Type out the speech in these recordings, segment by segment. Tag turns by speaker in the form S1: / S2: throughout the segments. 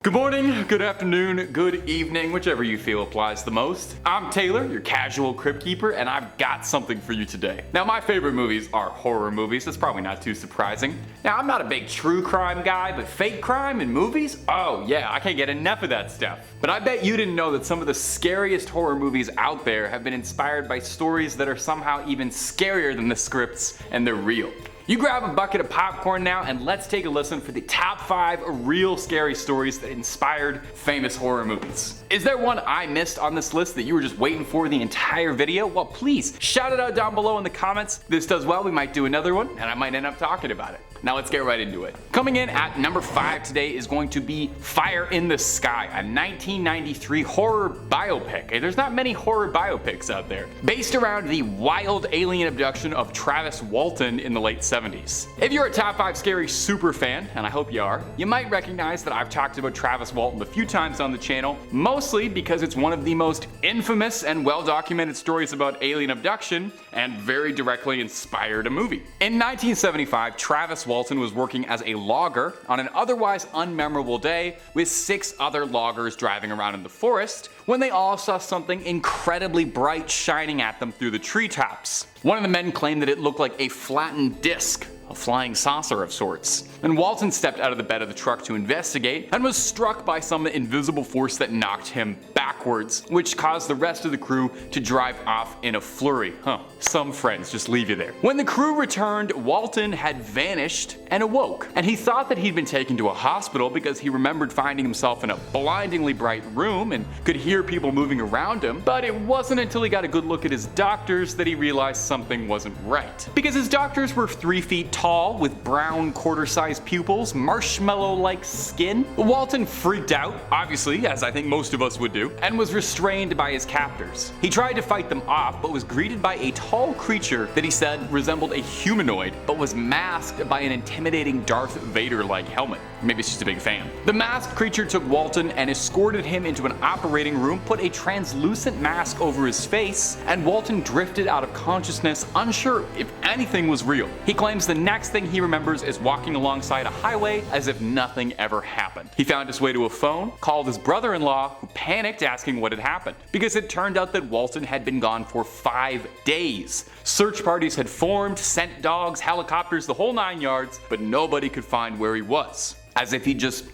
S1: Good morning, good afternoon, good evening, whichever you feel applies the most. I'm Taylor, your casual crypt keeper, and I've got something for you today. Now, my favorite movies are horror movies. That's probably not too surprising. Now, I'm not a big true crime guy, but fake crime in movies? Oh yeah, I can't get enough of that stuff. But I bet you didn't know that some of the scariest horror movies out there have been inspired by stories that are somehow even scarier than the scripts, and they're real. You grab a bucket of popcorn now and let's take a listen for the top 5 real scary stories that inspired famous horror movies. Is there one I missed on this list that you were just waiting for the entire video? Well, please shout it out down below in the comments. If this does well, we might do another one and I might end up talking about it. Now let's get right into it. Coming in at number 5 today is going to be Fire in the Sky, a 1993 horror biopic. There's not many horror biopics out there. Based around the wild alien abduction of Travis Walton in the late 70s. If you're a top 5 scary super fan, and I hope you are, you might recognize that I've talked about Travis Walton a few times on the channel, mostly because it's one of the most infamous and well-documented stories about alien abduction, and very directly inspired a movie. In 1975, Travis Walton was working as a logger on an otherwise unmemorable day with 6 other loggers driving around in the forest when they all saw something incredibly bright shining at them through the treetops. One of the men claimed that it looked like a flattened disc, a flying saucer of sorts. And Walton stepped out of the bed of the truck to investigate and was struck by some invisible force that knocked him backwards, which caused the rest of the crew to drive off in a flurry. Some friends just leave you there. When the crew returned, Walton had vanished and awoke, and he thought that he'd been taken to a hospital because he remembered finding himself in a blindingly bright room and could hear people moving around him, but it wasn't until he got a good look at his doctors that he realized something wasn't right. Because his doctors were 3 feet tall with brown quarter-sized pupils, marshmallow-like skin. Walton freaked out, obviously, as I think most of us would do, and was restrained by his captors. He tried to fight them off, but was greeted by a tall creature that he said resembled a humanoid, but was masked by an intimidating Darth Vader-like helmet. Maybe it's just a big fan. The masked creature took Walton and escorted him into an operating room, put a translucent mask over his face, and Walton drifted out of consciousness, unsure if anything was real. He claims the next thing he remembers is walking alongside a highway as if nothing ever happened. He found his way to a phone, called his brother-in-law, who panicked asking what had happened, because it turned out that Walton had been gone for 5 days. Search parties had formed, sent dogs, helicopters, the whole 9 yards, but nobody could find where he was. As if he just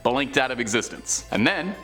S1: blinked out of existence. And then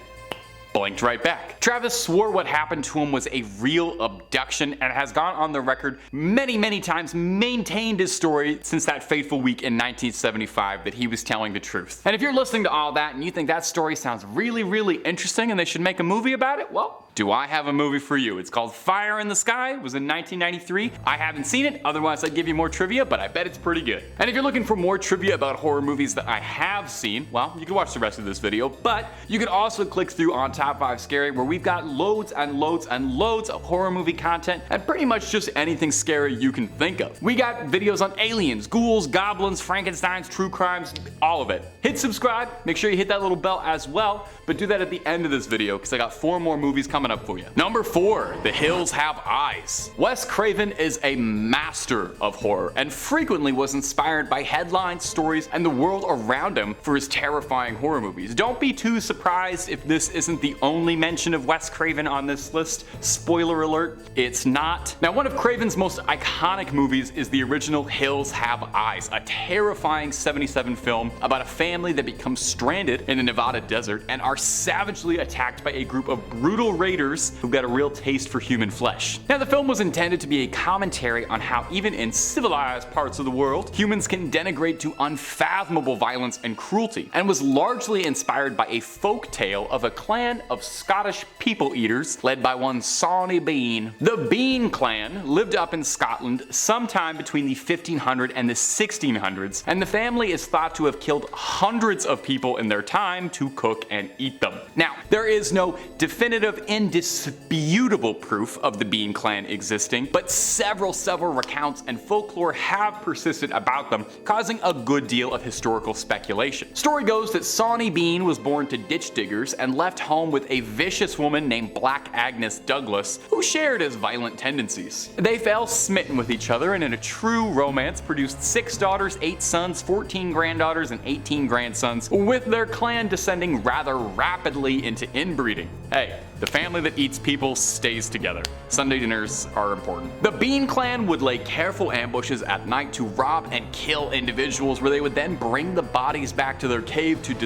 S1: blinked right back. Travis swore what happened to him was a real abduction and has gone on the record many times, maintained his story since that fateful week in 1975 that he was telling the truth. And if you're listening to all that and you think that story sounds really interesting and they should make a movie about it, well, do I have a movie for you. It's called Fire in the Sky. It was in 1993. I haven't seen it, otherwise I'd give you more trivia, but I bet it's pretty good. And if you're looking for more trivia about horror movies that I have seen, well, you can watch the rest of this video, but you can also click through on Top 5 Scary, where we've got loads and loads of horror movie content and pretty much just anything scary you can think of. We got videos on aliens, ghouls, goblins, Frankensteins, true crimes, all of it. Hit subscribe, make sure you hit that little bell as well, but do that at the end of this video because I got 4 more movies coming up for you. Number 4, The Hills Have Eyes. Wes Craven is a master of horror and frequently was inspired by headlines, stories, and the world around him for his terrifying horror movies. Don't be too surprised if this isn't the only mention of Wes Craven on this list. Spoiler alert, it's not. Now, one of Craven's most iconic movies is the original Hills Have Eyes, a terrifying 77 film about a family that becomes stranded in the Nevada desert and are savagely attacked by a group of brutal raiders who've got a real taste for human flesh. Now, the film was intended to be a commentary on how even in civilized parts of the world, humans can denigrate to unfathomable violence and cruelty, and was largely inspired by a folk tale of a clan of Scottish people-eaters led by one Sawney Bean. The Bean clan lived up in Scotland sometime between the 1500s and the 1600s, and the family is thought to have killed hundreds of people in their time to cook and eat them. Now, there is no definitive, indisputable proof of the Bean clan existing, but several recounts and folklore have persisted about them, causing a good deal of historical speculation. Story goes that Sawney Bean was born to ditch diggers and left home home with a vicious woman named Black Agnes Douglas, who shared his violent tendencies. They fell smitten with each other and in a true romance produced 6 daughters, 8 sons, 14 granddaughters, and 18 grandsons, with their clan descending rather rapidly into inbreeding. Hey, the family that eats people stays together. Sunday dinners are important. The Bean Clan would lay careful ambushes at night to rob and kill individuals, where they would then bring the bodies back to their cave to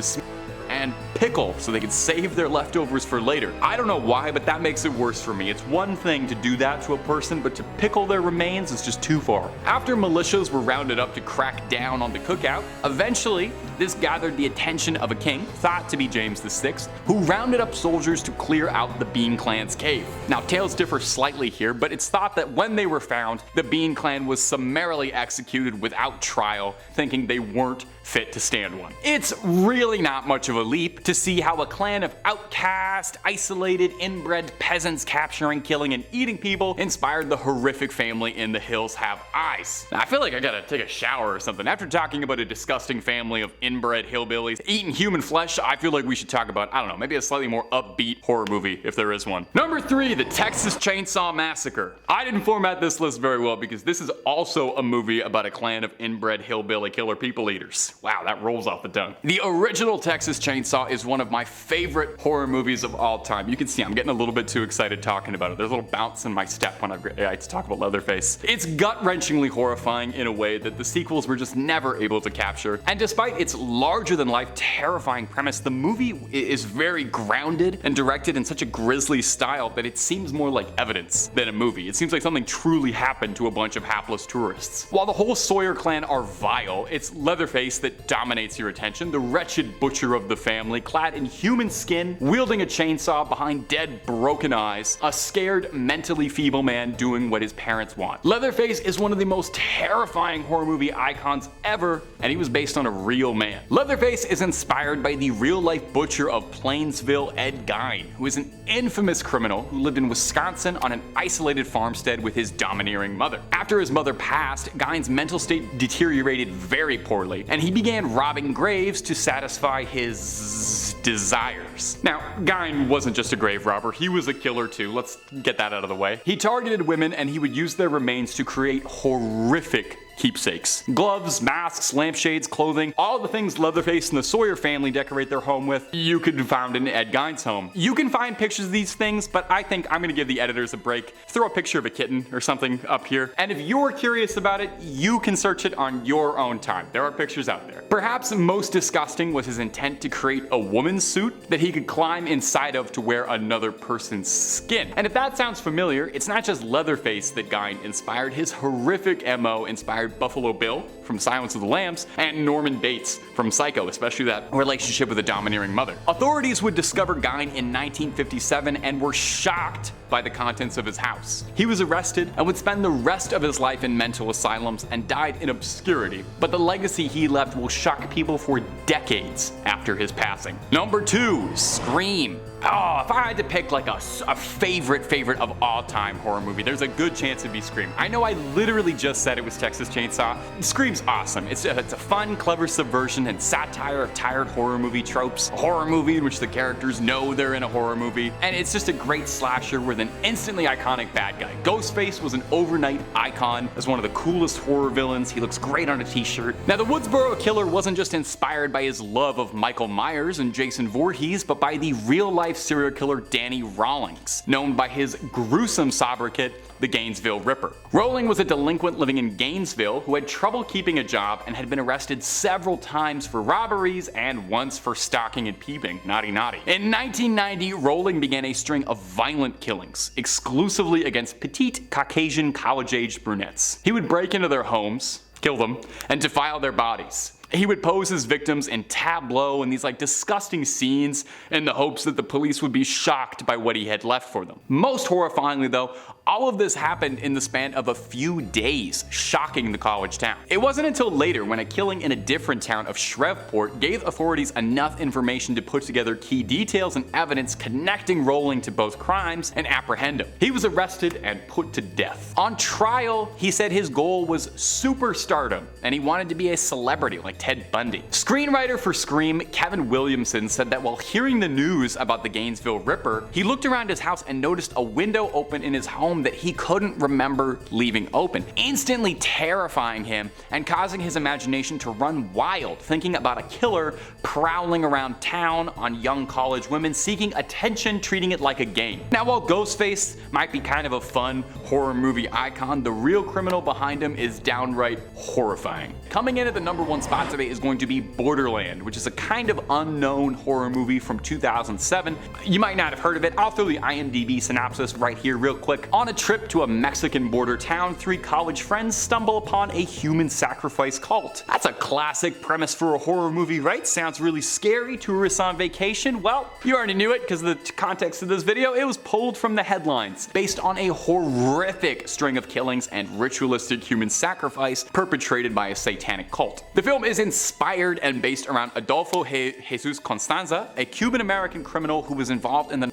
S1: and pickle so they could save their leftovers for later. I don't know why, but that makes it worse for me. It's one thing to do that to a person, but to pickle their remains is just too far. After militias were rounded up to crack down on the cookout, eventually this gathered the attention of a king, thought to be James VI, who rounded up soldiers to clear out the Bean Clan's cave. Now, tales differ slightly here, but it's thought that when they were found, the Bean Clan was summarily executed without trial, thinking they weren't fit to stand one. It's really not much of a leap to see how a clan of outcast, isolated, inbred peasants capturing, killing, and eating people inspired the horrific family in The Hills Have Eyes. Now, I feel like I gotta take a shower or something. After talking about a disgusting family of inbred hillbillies eating human flesh, I feel like we should talk about, I don't know, maybe a slightly more upbeat horror movie, if there is one. Number 3, The Texas Chainsaw Massacre. I didn't format this list very well because this is also a movie about a clan of inbred hillbilly killer people eaters. Wow, that rolls off the tongue. The original Texas Chainsaw is one of my favorite horror movies of all time. You can see I'm getting a little bit too excited talking about it. There's a little bounce in my step when I talk about Leatherface. It's gut-wrenchingly horrifying in a way that the sequels were just never able to capture. And despite its larger-than-life, terrifying premise, the movie is very grounded and directed in such a grisly style that it seems more like evidence than a movie. It seems like something truly happened to a bunch of hapless tourists. While the whole Sawyer clan are vile, it's Leatherface that dominates your attention, the wretched butcher of the family, clad in human skin, wielding a chainsaw behind dead, broken eyes, a scared, mentally feeble man doing what his parents want. Leatherface is one of the most terrifying horror movie icons ever, and he was based on a real man. Leatherface is inspired by the real-life butcher of Plainsville, Ed Gein, who is an infamous criminal who lived in Wisconsin on an isolated farmstead with his domineering mother. After his mother passed, Gein's mental state deteriorated very poorly, and he began robbing graves to satisfy his desires. Now, Gein wasn't just a grave robber, he was a killer too, let's get that out of the way. He targeted women and he would use their remains to create horrific keepsakes. Gloves, masks, lampshades, clothing, all the things Leatherface and the Sawyer family decorate their home with, you could find in Ed Gein's home. You can find pictures of these things, but I think I'm gonna give the editors a break. Throw a picture of a kitten or something up here, and if you're curious about it, you can search it on your own time. There are pictures out there. Perhaps most disgusting was his intent to create a woman's suit that he could climb inside of to wear another person's skin. And if that sounds familiar, it's not just Leatherface that Gein inspired. His horrific MO inspired Buffalo Bill from Silence of the Lambs and Norman Bates from Psycho, especially that relationship with a domineering mother. Authorities would discover Gein in 1957 and were shocked by the contents of his house. He was arrested and would spend the rest of his life in mental asylums and died in obscurity, but the legacy he left will shock people for decades after his passing. Number 2, Scream. Oh, if I had to pick like a favorite of all time horror movie, there's a good chance it'd be Scream. I know I literally just said it was Texas Chainsaw. Scream's awesome. It's a fun, clever subversion and satire of tired horror movie tropes. A horror movie in which the characters know they're in a horror movie. And it's just a great slasher with an instantly iconic bad guy. Ghostface was an overnight icon as one of the coolest horror villains. He looks great on a t-shirt. Now, the Woodsboro Killer wasn't just inspired by his love of Michael Myers and Jason Voorhees, but by the real-life serial killer Danny Rawlings, known by his gruesome sobriquet, the Gainesville Ripper. Rowling was a delinquent living in Gainesville who had trouble keeping a job and had been arrested several times for robberies and once for stalking and peeping. Naughty naughty. In 1990, Rowling began a string of violent killings, exclusively against petite Caucasian college-aged brunettes. He would break into their homes, kill them, and defile their bodies. He would pose his victims in tableau and these disgusting scenes in the hopes that the police would be shocked by what he had left for them. Most horrifyingly though, All of this happened in the span of a few days, shocking the college town. It wasn't until later when a killing in a different town of Shreveport gave authorities enough information to put together key details and evidence connecting Rowling to both crimes and apprehend him. He was arrested and put to death. On trial, he said his goal was superstardom and he wanted to be a celebrity like Ted Bundy. Screenwriter for Scream, Kevin Williamson, said that while hearing the news about the Gainesville Ripper, he looked around his house and noticed a window open in his home that he couldn't remember leaving open, instantly terrifying him and causing his imagination to run wild, thinking about a killer prowling around town on young college women seeking attention, treating it like a game. Now, while Ghostface might be kind of a fun horror movie icon, the real criminal behind him is downright horrifying. Coming in at the #1 spot today is going to be Borderland, which is a kind of unknown horror movie from 2007. You might not have heard of it. I'll throw the IMDb synopsis right here real quick. On a trip to a Mexican border town, 3 college friends stumble upon a human sacrifice cult. That's a classic premise for a horror movie, right? Sounds really scary. Tourists on vacation? Well, you already knew it because of the context of this video. It was pulled from the headlines, based on a horrific string of killings and ritualistic human sacrifice perpetrated by a satanic cult. The film is inspired and based around Adolfo Jesus Constanza, a Cuban-American criminal who was involved in the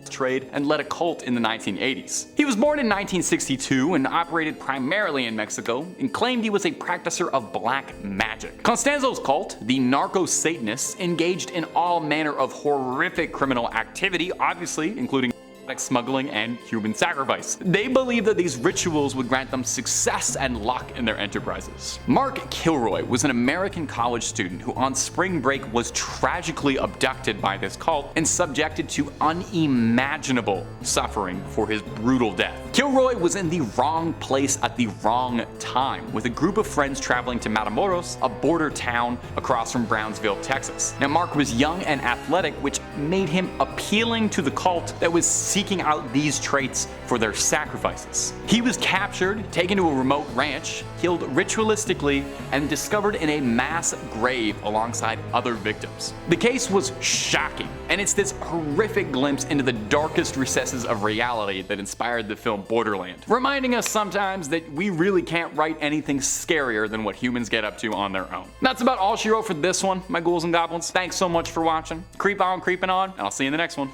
S1: trade and led a cult in the 1980s. He was born in 1962 and operated primarily in Mexico and claimed he was a practicer of black magic. Constanzo's cult, the Narco-Satanists, engaged in all manner of horrific criminal activity, obviously including smuggling and human sacrifice. They believed that these rituals would grant them success and luck in their enterprises. Mark Kilroy was an American college student who on spring break was tragically abducted by this cult and subjected to unimaginable suffering for his brutal death. Kilroy was in the wrong place at the wrong time, with a group of friends traveling to Matamoros, a border town across from Brownsville, Texas. Now, Mark was young and athletic, which made him appealing to the cult that was seeking out these traits for their sacrifices. He was captured, taken to a remote ranch, killed ritualistically, and discovered in a mass grave alongside other victims. The case was shocking, and it's this horrific glimpse into the darkest recesses of reality that inspired the film Borderland, reminding us sometimes that we really can't write anything scarier than what humans get up to on their own. That's about all she wrote for this one, my ghouls and goblins. Thanks so much for watching. Creep on, creeping on, and I'll see you in the next one.